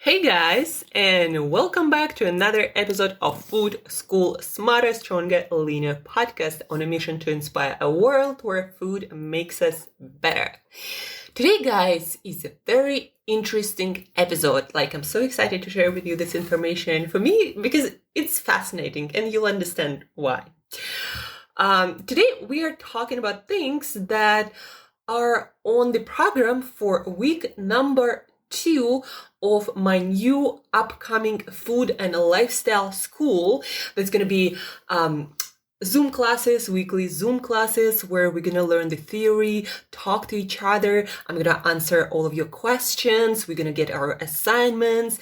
Hey guys, and welcome back to another episode of Food School Smarter, Stronger, Leaner podcast on a mission to inspire a world where food makes us better. Today, guys, is a very interesting episode. I'm so excited to share with you this information for me because it's fascinating and you'll understand why. Today, we are talking about things that are on the program for week number 2 of my new upcoming food and lifestyle school. That's going to be Zoom classes, weekly Zoom classes, where we're going to learn the theory, talk to each other. I'm going to answer all of your questions. We're going to get our assignments.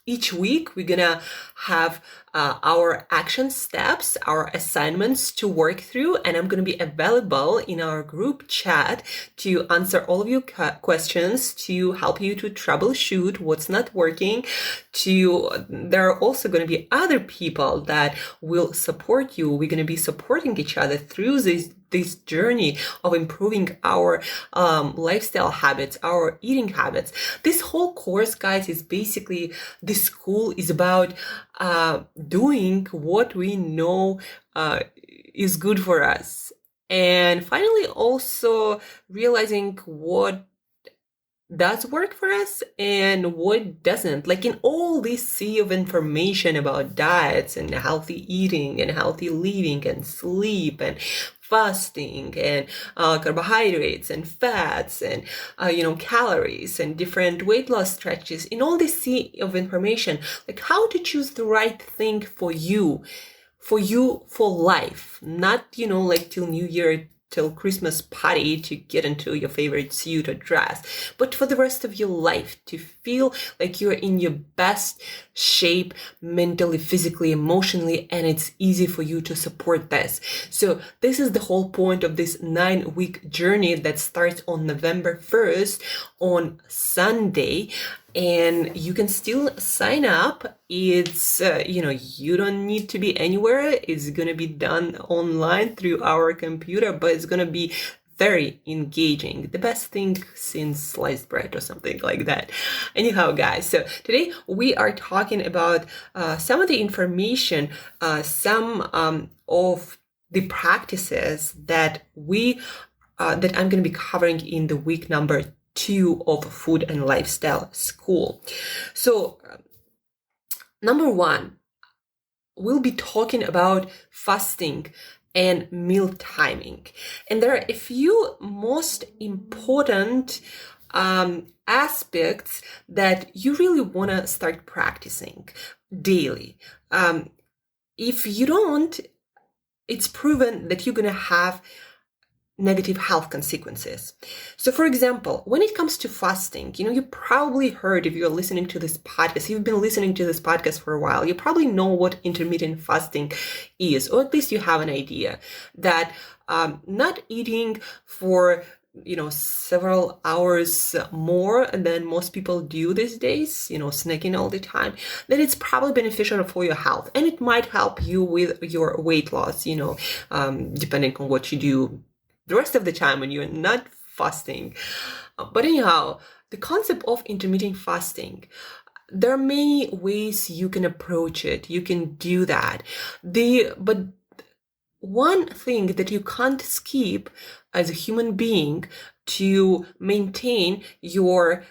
Each week, we're going to have our action steps, our assignments to work through, and I'm going to be available in our group chat to answer all of your questions, to help you to troubleshoot what's not working. There are also going to be other people that will support you. We're going to be supporting each other through this journey of improving our lifestyle habits, our eating habits. This whole course, guys, is basically, this school is about doing what we know is good for us. And finally, also realizing what does work for us and what doesn't. In all this sea of information about diets and healthy eating and healthy living and sleep and fasting and carbohydrates and fats and calories and different weight loss strategies, in all this sea of information, how to choose the right thing for you for life, not till New Year, till Christmas party to get into your favorite suit or dress, but for the rest of your life, to feel like you're in your best shape mentally, physically, emotionally, and it's easy for you to support this. So this is the whole point of this 9-week journey that starts on November 1st on Sunday. And you can still sign up. It's, you don't need to be anywhere. It's going to be done online through our computer, but it's going to be very engaging. The best thing since sliced bread or something like that. Anyhow, guys, so today we are talking about some of the information, some of the practices that that I'm going to be covering in the week number 2 of Food and Lifestyle School. So, number 1, we'll be talking about fasting and meal timing. And there are a few most important aspects that you really want to start practicing daily. If you don't, it's proven that you're going to have negative health consequences. So for example, when it comes to fasting, you probably heard, if you're listening to this podcast, you've been listening to this podcast for a while, you probably know what intermittent fasting is, or at least you have an idea that not eating for several hours more than most people do these days, snacking all the time, then it's probably beneficial for your health. And it might help you with your weight loss, depending on what you do the rest of the time when you're not fasting. But anyhow, the concept of intermittent fasting, there are many ways you can approach it. You can do that. But one thing that you can't skip as a human being to maintain your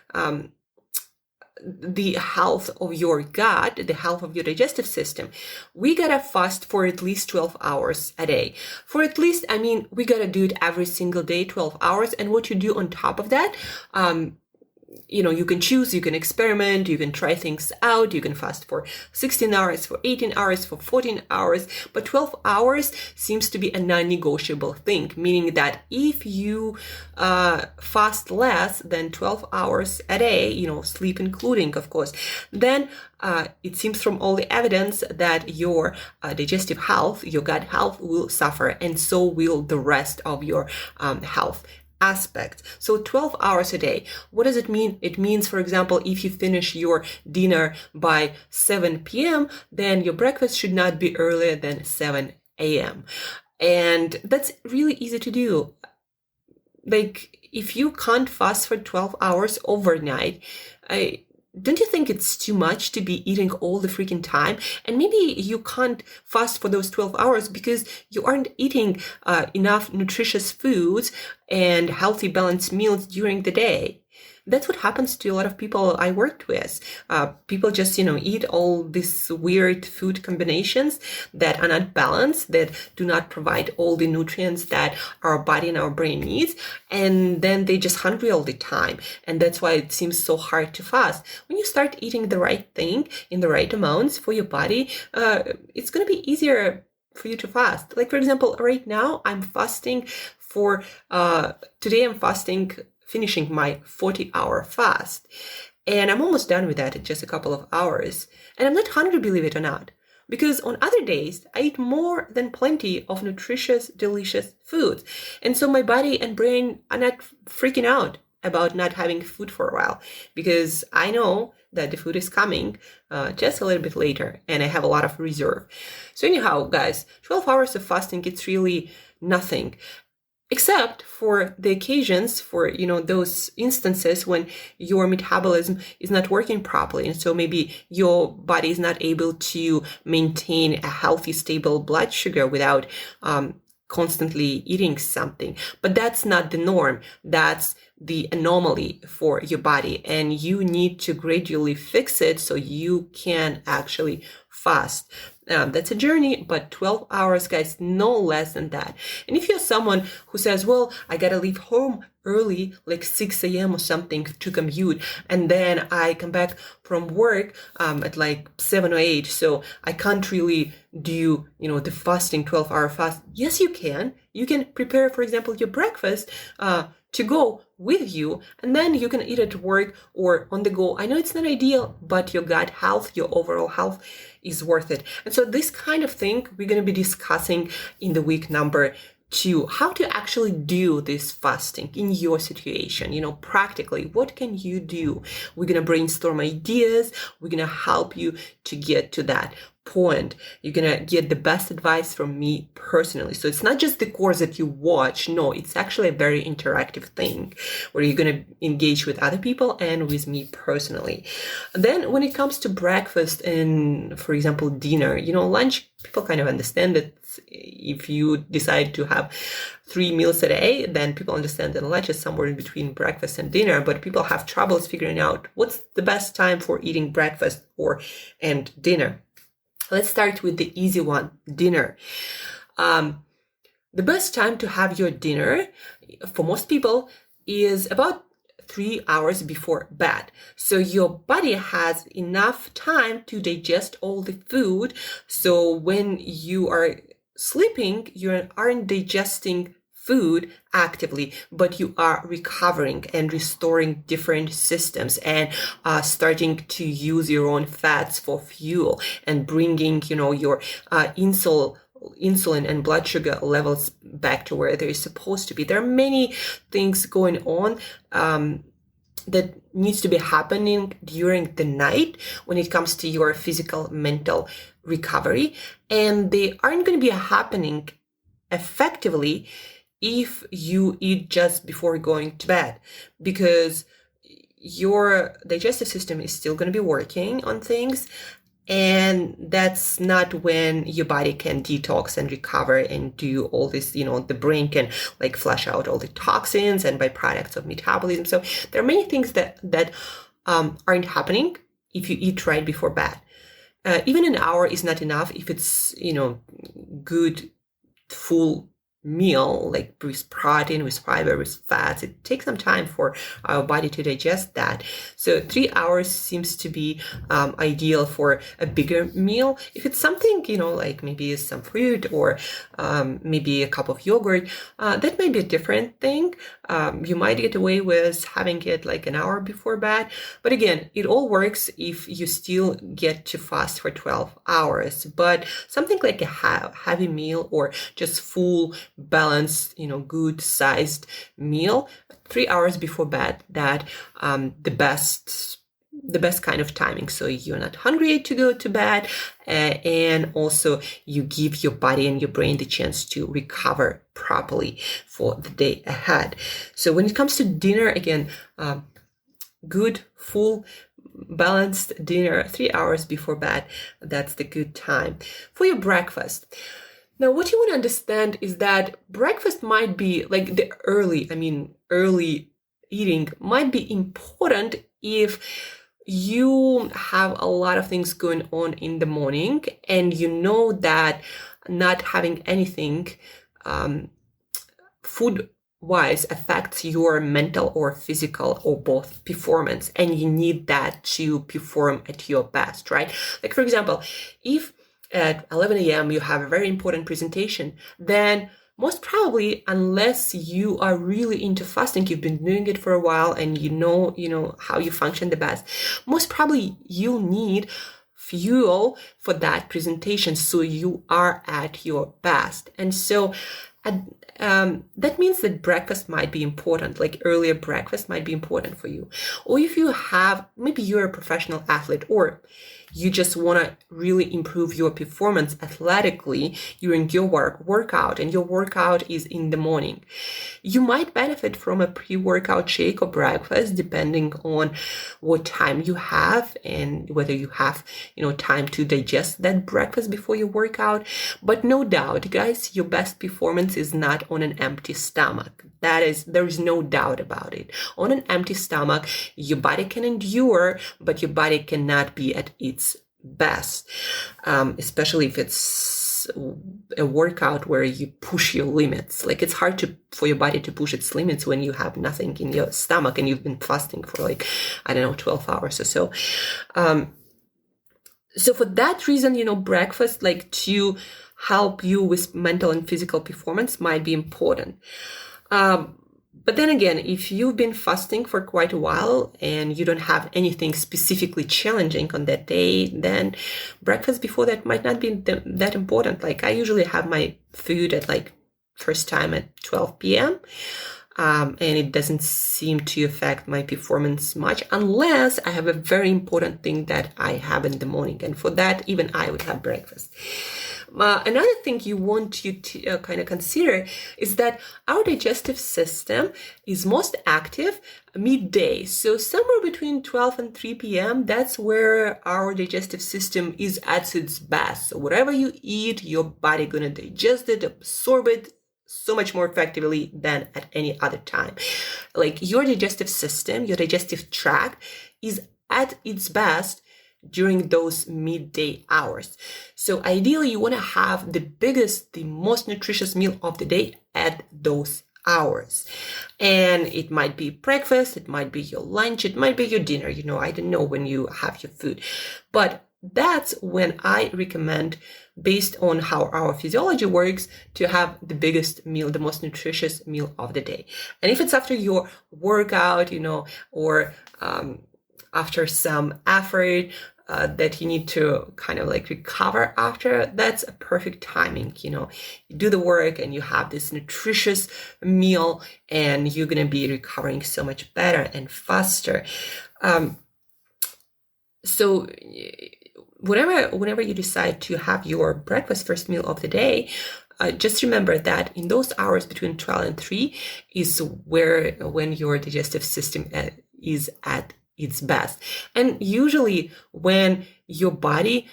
the health of your gut, the health of your digestive system, we gotta fast for at least 12 hours a day. For at least, we gotta do it every single day, 12 hours. And what you do on top of that, you can choose, you can experiment, you can try things out. You can fast for 16 hours, for 18 hours, for 14 hours, but 12 hours seems to be a non-negotiable thing, meaning that if you fast less than 12 hours a day, sleep including, of course, then it seems from all the evidence that your digestive health, your gut health will suffer, and so will the rest of your health aspect. So 12 hours a day. What does it mean? It means, for example, if you finish your dinner by 7 p.m., then your breakfast should not be earlier than 7 a.m. And that's really easy to do. If you can't fast for 12 hours overnight, don't you think it's too much to be eating all the freaking time? And maybe you can't fast for those 12 hours because you aren't eating enough nutritious foods and healthy, balanced meals during the day. That's what happens to a lot of people I worked with. People just, eat all these weird food combinations that are not balanced, that do not provide all the nutrients that our body and our brain needs. And then they just hungry all the time. And that's why it seems so hard to fast. When you start eating the right thing in the right amounts for your body, it's going to be easier for you to fast. Like, for example, right now I'm fasting today I'm fasting, finishing my 40-hour fast. And I'm almost done with that in just a couple of hours. And I'm not hungry, believe it or not. Because on other days, I eat more than plenty of nutritious, delicious foods. And so my body and brain are not freaking out about not having food for a while. Because I know that the food is coming just a little bit later. And I have a lot of reserve. So anyhow, guys, 12 hours of fasting, it's really nothing. Except for the occasions, for those instances when your metabolism is not working properly, and so maybe your body is not able to maintain a healthy, stable blood sugar without constantly eating something. But that's not the norm. That's the anomaly for your body, and you need to gradually fix it so you can actually fast. That's a journey, but 12 hours, guys, no less than that. And if you're someone who says, well, I gotta leave home early, like 6 a.m. or something to commute, and then I come back from work at like 7 or 8, so I can't really do, the fasting 12-hour fast. Yes, you can. You can prepare, for example, your breakfast to go with you, and then you can eat at work or on the go. I know it's not ideal, but your gut health, your overall health is worth it. And so this kind of thing we're going to be discussing in the week number 2, how to actually do this fasting in your situation, practically. What can you do? We're going to brainstorm ideas. We're going to help you to get to that point. You're going to get the best advice from me personally. So it's not just the course that you watch. No, it's actually a very interactive thing where you're going to engage with other people and with me personally. Then when it comes to breakfast and, for example, dinner, lunch, people kind of understand that if you decide to have 3 meals a day, then people understand that lunch is somewhere in between breakfast and dinner, but people have troubles figuring out what's the best time for eating breakfast and dinner. Let's start with the easy one, dinner. The best time to have your dinner for most people is about 3 hours before bed. So your body has enough time to digest all the food. So when you are sleeping, you aren't digesting food actively, but you are recovering and restoring different systems and starting to use your own fats for fuel and bringing, your insulin and blood sugar levels back to where they're supposed to be. There are many things going on that needs to be happening during the night when it comes to your physical, mental recovery, and they aren't going to be happening effectively if you eat just before going to bed, because your digestive system is still going to be working on things, and that's not when your body can detox and recover and do all this, the brain can like flush out all the toxins and byproducts of metabolism. So there are many things that aren't happening if you eat right before bed. Even an hour is not enough if it's, good, full meal, like with protein, with fiber, with fats. It takes some time for our body to digest that. So 3 hours seems to be ideal for a bigger meal. If it's something, like maybe some fruit or maybe a cup of yogurt, that may be a different thing. You might get away with having it like an hour before bed. But again, it all works if you still get to fast for 12 hours. But something like a heavy meal or just full balanced, good sized meal 3 hours before bed, that the best kind of timing. So you're not hungry to go to bed, and also you give your body and your brain the chance to recover properly for the day ahead. So when it comes to dinner, again, good, full balanced dinner 3 hours before bed. That's the good time. For your breakfast. Now, what you want to understand is that breakfast might be like the early eating might be important if you have a lot of things going on in the morning and you know that not having anything food-wise affects your mental or physical or both performance, and you need that to perform at your best, right? Like, for example, if at 11 a.m. you have a very important presentation, then most probably, unless you are really into fasting, you've been doing it for a while and you know how you function the best, most probably you'll need fuel for that presentation so you are at your best. And so that means that breakfast might be important, like earlier breakfast might be important for you. Or if you maybe you're a professional athlete, or you just want to really improve your performance athletically during your workout, and your workout is in the morning, you might benefit from a pre-workout shake or breakfast, depending on what time you have and whether you have time to digest that breakfast before your workout. But no doubt, guys, your best performance is not on an empty stomach. There is no doubt about it. On an empty stomach, your body can endure, but your body cannot be at its best, especially if it's a workout where you push your limits. Like, it's hard for your body to push its limits when you have nothing in your stomach and you've been fasting for 12 hours or so. So for that reason, breakfast, to help you with mental and physical performance, might be important. But then again, if you've been fasting for quite a while and you don't have anything specifically challenging on that day, then breakfast before that might not be that important. Like, I usually have my food at first time at 12 p.m. And it doesn't seem to affect my performance much unless I have a very important thing that I have in the morning. And for that, even I would have breakfast. Another thing you want to kind of consider is that our digestive system is most active midday. So somewhere between 12 and 3 p.m., that's where our digestive system is at its best. So whatever you eat, your body gonna digest it, absorb it so much more effectively than at any other time. Like, your digestive system, your digestive tract is at its best during those midday hours. So ideally, you want to have the most nutritious meal of the day at those hours. And it might be breakfast, it might be your lunch, it might be your dinner. I don't know when you have your food. But that's when I recommend, based on how our physiology works, to have the biggest meal, the most nutritious meal of the day. And if it's after your workout, or after some effort that you need to kind of recover after, that's a perfect timing. You do the work and you have this nutritious meal and you're going to be recovering so much better and faster. So whenever you decide to have your breakfast first meal of the day, just remember that in those hours between 12 and 3 is when your digestive system is at its best. And usually when your body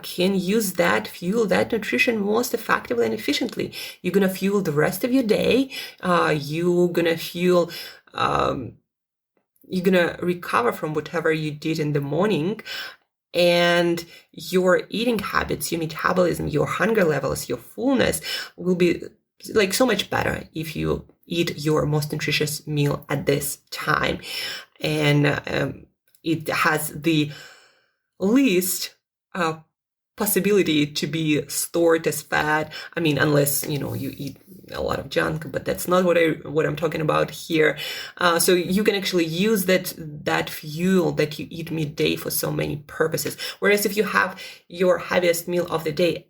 can use that nutrition most effectively and efficiently, you're going to fuel the rest of your day. You're going to recover from whatever you did in the morning. And your eating habits, your metabolism, your hunger levels, your fullness will be so much better if you eat your most nutritious meal at this time. And it has the least possibility to be stored as fat. I mean, unless, you eat a lot of junk, but that's not what I'm talking about here. So you can actually use that fuel that you eat midday for so many purposes. Whereas if you have your heaviest meal of the day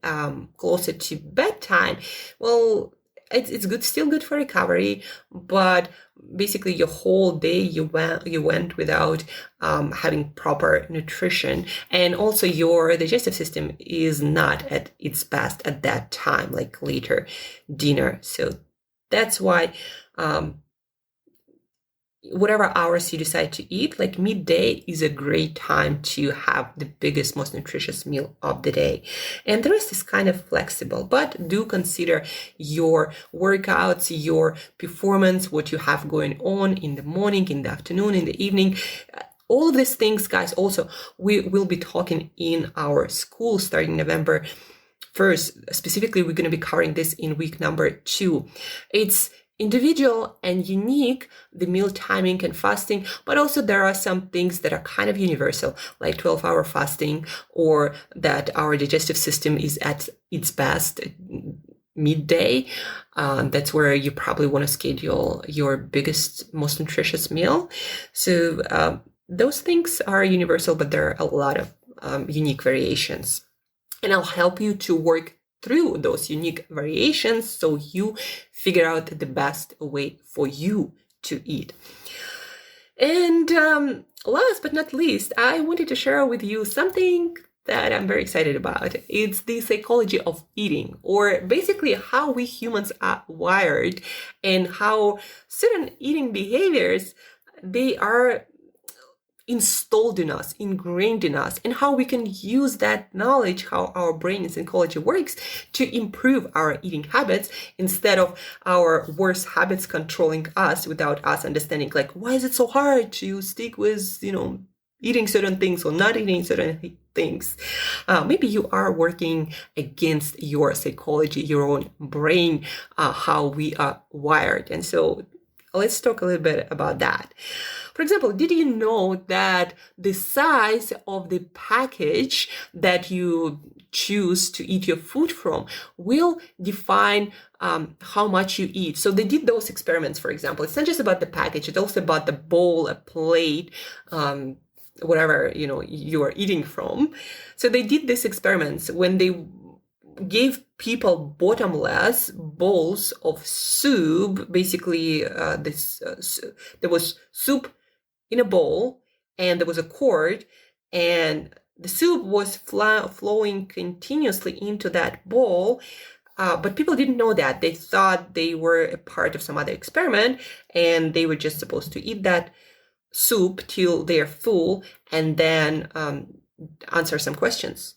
closer to bedtime, well, it's good, still good for recovery, but basically your whole day you went without having proper nutrition, and also your digestive system is not at its best at that time, like later dinner. So that's why whatever hours you decide to eat, like midday is a great time to have the biggest, most nutritious meal of the day. And the rest is kind of flexible, but do consider your workouts, your performance, what you have going on in the morning, in the afternoon, in the evening. All of these things, guys, also, we will be talking in our school starting November 1st. Specifically, we're going to be covering this in week number 2. It's individual and unique, the meal timing and fasting, but also there are some things that are kind of universal, like 12-hour fasting, or that our digestive system is at its best midday. That's where you probably want to schedule your biggest, most nutritious meal. So those things are universal, but there are a lot of unique variations. And I'll help you to work through those unique variations so you figure out the best way for you to eat. And last but not least, I wanted to share with you something that I'm very excited about. It's the psychology of eating, or basically how we humans are wired and how certain eating behaviors, they are installed in us, ingrained in us, and how we can use that knowledge, how our brain and psychology works, to improve our eating habits instead of our worst habits controlling us without us understanding, like, why is it so hard to stick with, eating certain things or not eating certain things. Maybe you are working against your psychology, your own brain, how we are wired. And so let's talk a little bit about that. For example, did you know that the size of the package that you choose to eat your food from will define how much you eat? So they did those experiments, for example. It's not just about the package, it's also about the bowl, a plate, whatever, you are eating from. So they did these experiments when they gave people bottomless bowls of soup. Basically, there was soup in a bowl, and there was a cord, and the soup was flowing continuously into that bowl. But people didn't know that. They thought they were a part of some other experiment, and they were just supposed to eat that soup till they're full, and then answer some questions.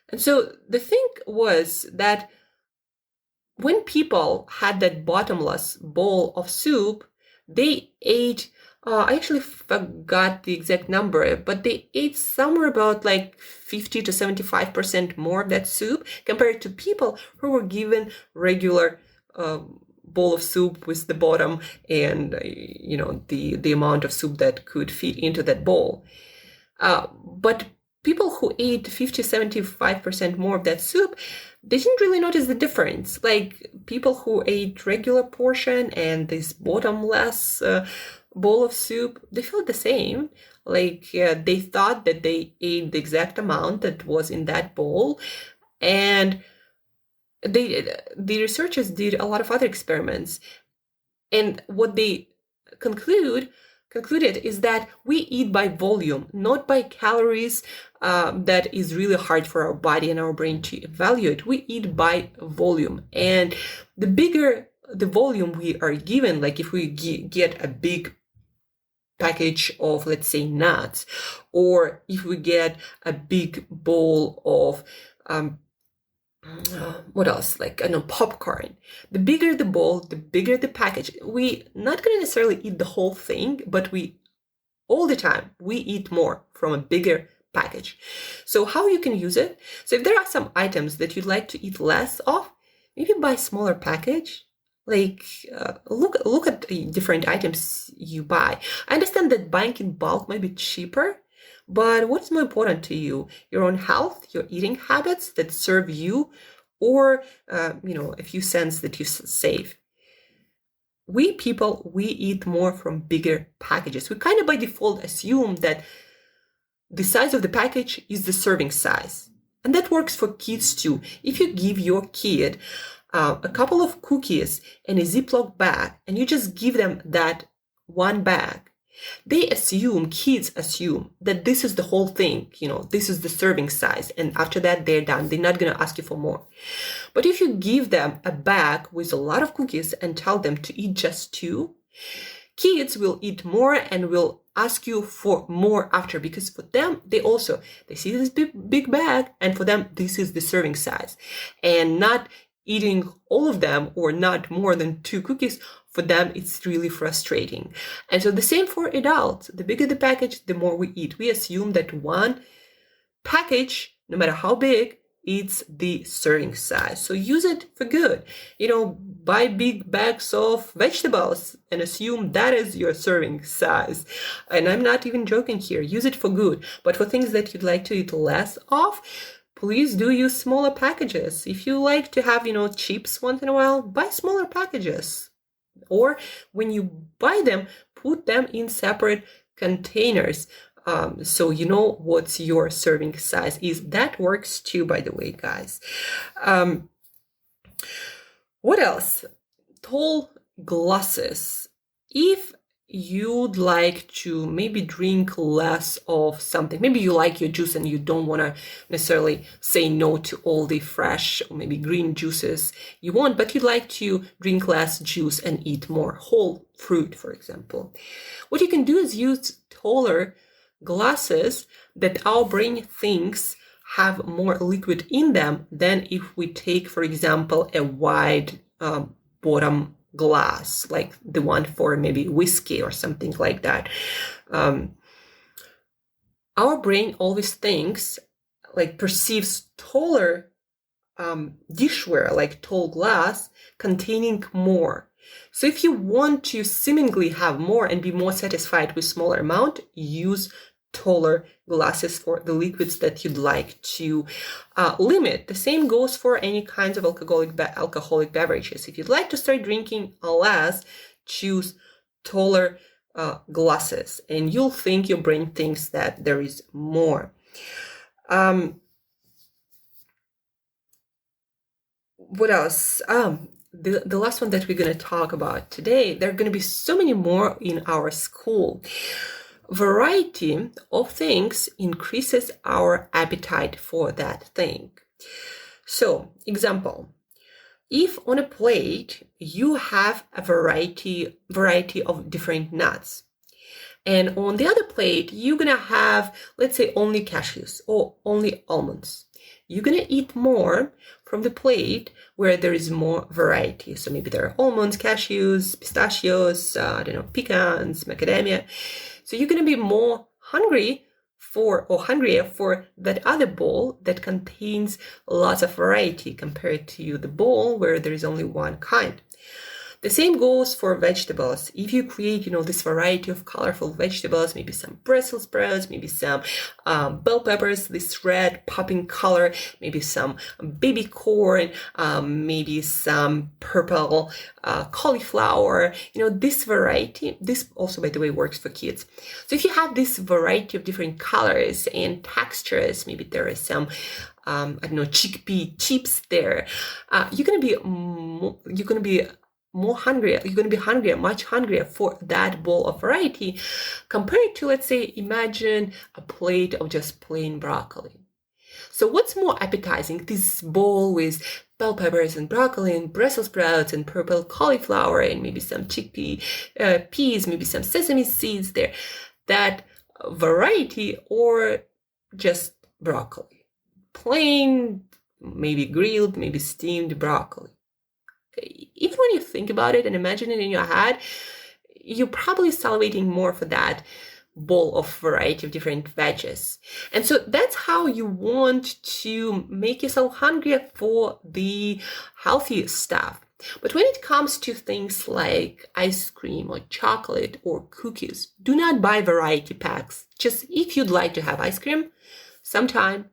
And so the thing was that when people had that bottomless bowl of soup, they ate, I actually forgot the exact number, but they ate somewhere about like 50 to 75% more of that soup compared to people who were given regular bowl of soup with the bottom and, the amount of soup that could fit into that bowl. But people who ate 50, 75% more of that soup, they didn't really notice the difference. Like people who ate regular portion and this bottomless bowl of soup, they felt the same. Like they thought that they ate the exact amount that was in that bowl. And the researchers did a lot of other experiments. And what they concluded is that we eat by volume, not by calories. That is really hard for our body and our brain to evaluate. We eat by volume. And the bigger the volume we are given, like if we get a big package of, let's say, nuts, or if we get a big bowl of what else? Like, popcorn. The bigger the bowl, the bigger the package. We not going to necessarily eat the whole thing, but all the time, we eat more from a bigger package. So how you can use it? So if there are some items that you'd like to eat less of, maybe buy a smaller package. Like, look at the different items you buy. I understand that buying in bulk might be cheaper, but what's more important to you? Your own health, your eating habits that serve you, or, a few cents that you save. We people, we eat more from bigger packages. We kind of by default assume that the size of the package is the serving size. And that works for kids too. If you give your kid a couple of cookies in a Ziploc bag, and you just give them that one bag, kids assume that this is the whole thing, this is the serving size. And after that, they're done. They're not going to ask you for more. But if you give them a bag with a lot of cookies and tell them to eat just 2, Kids will eat more and will ask you for more after, because for them, they see this big bag, and for them, this is the serving size. And not eating all of them or not more than 2 cookies, for them, it's really frustrating. And so the same for adults. The bigger the package, the more we eat. We assume that one package, no matter how big, it's the serving size. So use it for good. Buy big bags of vegetables and assume that is your serving size. And I'm not even joking here. Use it for good. But for things that you'd like to eat less of, please do use smaller packages. If you like to have, chips once in a while, buy smaller packages. Or when you buy them, put them in separate containers. So you know what's your serving size is. That works too, by the way, guys. What else? Tall glasses. If you'd like to maybe drink less of something, maybe you like your juice and you don't want to necessarily say no to all the fresh or maybe green juices you want, but you'd like to drink less juice and eat more whole fruit, for example. What you can do is use taller glasses that our brain thinks have more liquid in them than if we take, for example, a wide bottom glass, like the one for maybe whiskey or something like that. Our brain always thinks, perceives taller dishware, like tall glass, containing more. So if you want to seemingly have more and be more satisfied with smaller amount, use taller glasses for the liquids that you'd like to limit. The same goes for any kinds of alcoholic beverages. If you'd like to start drinking less, choose taller glasses, and you'll think your brain thinks that there is more. What else? The last one that we're going to talk about today, there are going to be so many more in our school. Variety of things increases our appetite for that thing. So, example, if on a plate you have a variety of different nuts, and on the other plate you're gonna have, let's say, only cashews or only almonds, you're gonna eat more from the plate where there is more variety. So maybe there are almonds, cashews, pistachios, pecans, macadamia. So you're going to be more hungrier for that other bowl that contains lots of variety compared to the bowl where there is only one kind. The same goes for vegetables. If you create, this variety of colorful vegetables, maybe some Brussels sprouts, maybe some bell peppers, this red popping color, maybe some baby corn, maybe some purple cauliflower, this variety, this also, by the way, works for kids. So if you have this variety of different colors and textures, maybe there is some chickpea chips there, you're going to be more hungrier. You're going to be hungrier, much hungrier for that bowl of variety compared to, let's say, imagine a plate of just plain broccoli. So what's more appetizing? This bowl with bell peppers and broccoli and Brussels sprouts and purple cauliflower and maybe some chickpea peas, maybe some sesame seeds there. That variety, or just broccoli. Plain, maybe grilled, maybe steamed broccoli. Even when you think about it and imagine it in your head, you're probably salivating more for that bowl of variety of different veggies. And so that's how you want to make yourself hungrier for the healthy stuff. But when it comes to things like ice cream or chocolate or cookies, do not buy variety packs. Just if you'd like to have ice cream sometime,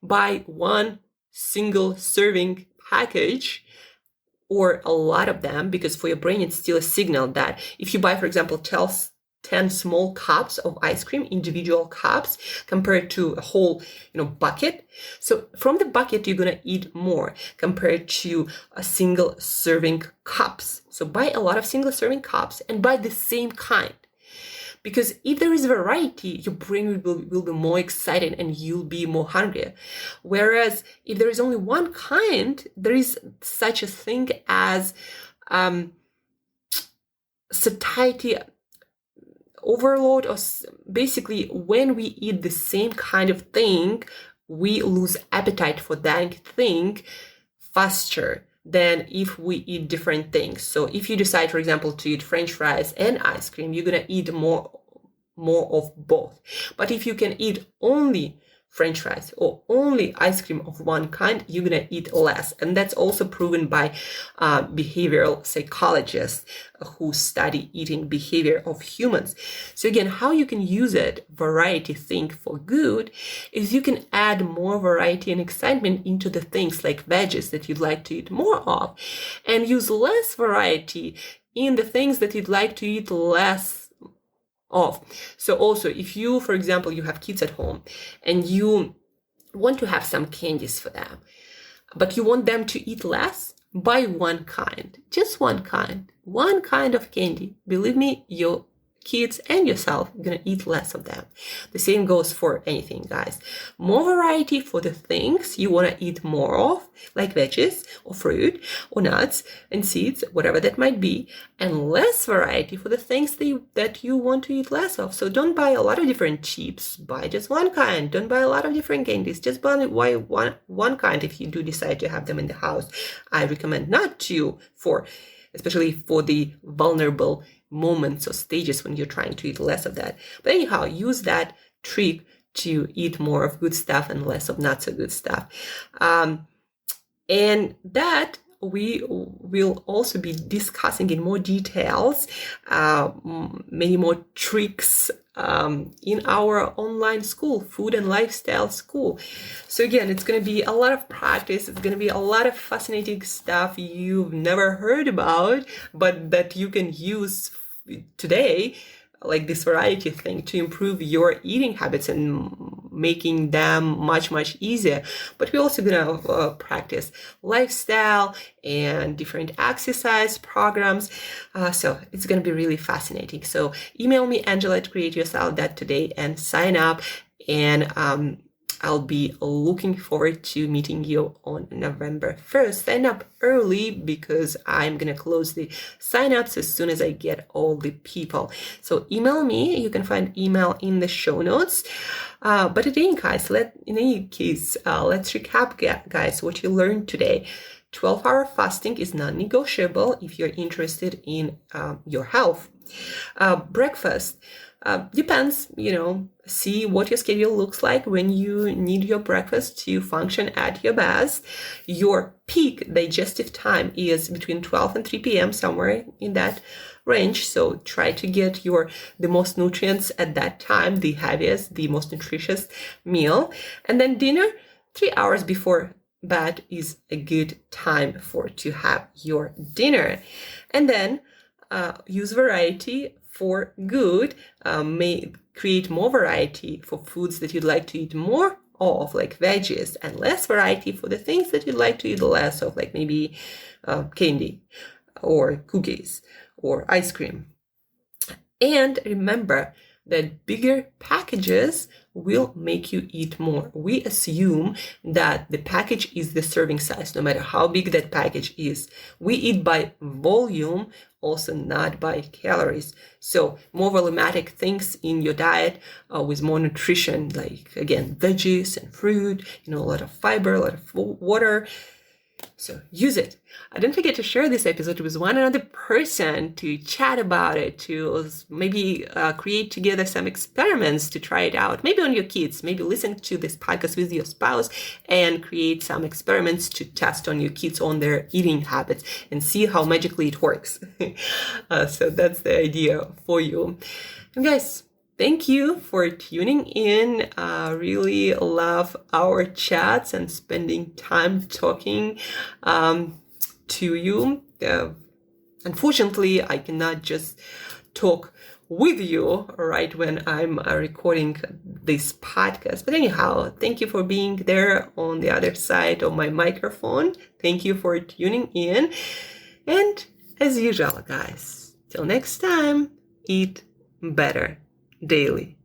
buy one single serving package or a lot of them, because for your brain, it's still a signal that if you buy, for example, 10 small cups of ice cream, individual cups, compared to a whole, bucket. So from the bucket, you're going to eat more compared to a single serving cups. So buy a lot of single serving cups and buy the same kind. Because if there is variety, your brain will be more excited and you'll be more hungry. Whereas if there is only one kind, there is such a thing as satiety overload, or basically when we eat the same kind of thing, we lose appetite for that thing faster than if we eat different things. So if you decide, for example, to eat French fries and ice cream, you're gonna eat more of both. But if you can eat only French fries or only ice cream of one kind, you're gonna eat less. And that's also proven by behavioral psychologists who study eating behavior of humans. So again, how you can use it, variety thing for good, is you can add more variety and excitement into the things like veggies that you'd like to eat more of, and use less variety in the things that you'd like to eat less of. So also, if you, for example, you have kids at home and you want to have some candies for them, but you want them to eat less, buy one kind, just one kind of candy. Believe me, your kids and yourself are gonna eat less of them. The same goes for anything, guys. More variety for the things you wanna eat more of, like veggies or fruit or nuts and seeds, whatever that might be, and less variety for the things that you want to eat less of. So don't buy a lot of different chips, buy just one kind. Don't buy a lot of different candies, just buy one kind if you do decide to have them in the house. I recommend not to, especially for the vulnerable moments or stages when you're trying to eat less of that. But anyhow, use that trick to eat more of good stuff and less of not so good stuff. And that we will also be discussing in more details, many more tricks in our online school, Food and Lifestyle School. So again, it's going to be a lot of practice. It's going to be a lot of fascinating stuff you've never heard about, but that you can use today, like this variety thing, to improve your eating habits and making them much, much easier. But we're also going to practice lifestyle and different exercise programs. So it's going to be really fascinating. So email me, Angela at createyourself.today, and sign up. And I'll be looking forward to meeting you on November 1st. Sign up early because I'm going to close the signups as soon as I get all the people. So email me. You can find email in the show notes. But again, guys, let's recap, guys, what you learned today. 12-hour fasting is non-negotiable if you're interested in your health. Breakfast depends, see what your schedule looks like when you need your breakfast to function at your best. Your peak digestive time is between 12 and 3 p.m., somewhere in that range. So try to get the most nutrients at that time, the heaviest, the most nutritious meal. And then dinner, 3 hours before bed is a good time to have your dinner. And then use variety for good. May create more variety for foods that you'd like to eat more of, like veggies, and less variety for the things that you'd like to eat less of, like maybe candy or cookies or ice cream. And remember that bigger packages will make you eat more. We assume that the package is the serving size, no matter how big that package is. We eat by volume, also not by calories. So more volumetric things in your diet with more nutrition, like again, veggies and fruit, a lot of fiber, a lot of water. So use it. Don't forget to share this episode with one another person, to chat about it, to maybe create together some experiments to try it out. Maybe on your kids, maybe listen to this podcast with your spouse and create some experiments to test on your kids on their eating habits and see how magically it works. So that's the idea for you. And guys, thank you for tuning in. Really love our chats and spending time talking to you. Unfortunately, I cannot just talk with you right when I'm recording this podcast. But anyhow, thank you for being there on the other side of my microphone. Thank you for tuning in. And as usual, guys, till next time, eat better daily.